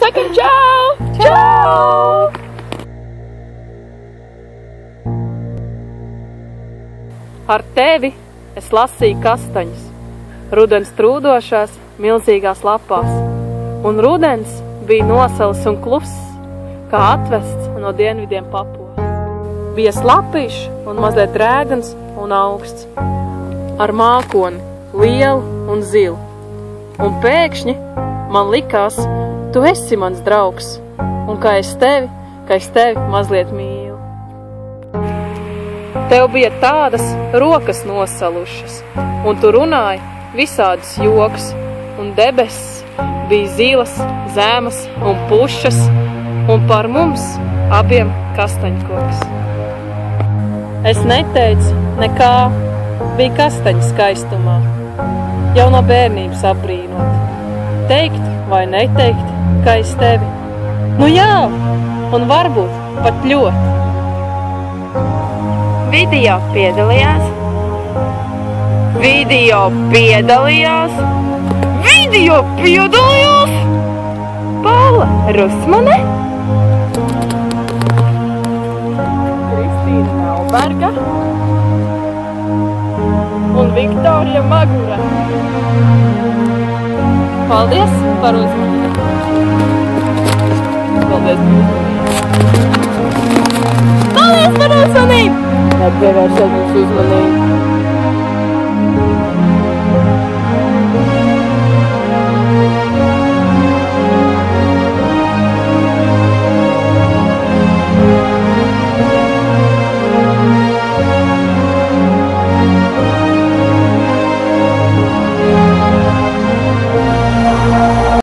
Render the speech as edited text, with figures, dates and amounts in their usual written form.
Sakam čau! Čau! Ar tevi es lasīju kastaņus, rudens trūdošās, milzīgās lapās, un rudens bija nosals un kluss, kā atvests no dienvidiem Papua. Bija slapīšs un mazliet rēgans un augsts, ar mākoni, lielu un zilu. Un pēkšņi man likās, tu esi mans draugs, un ka es tevi mazliet mīlu. Tev bija tādas rokas nosalušas, un tu runāji visādus joks, un debesis bija zilas, zemas un pušas, un par mums abiem kastaņkoks. Es neteicu nekā, bija kastaņa skaistumā, jau no bērnības apbrīnot. Teikt vai neteikt, ka es tevi? Nu jā, un varbūt pat ļoti. Video piedalījās. Paula Rusmane, Kristīna Melberga un Viktorija Magura. Paldies par uzmanību! paldies par uzmanību! Nepievērsiet mums uzmanību!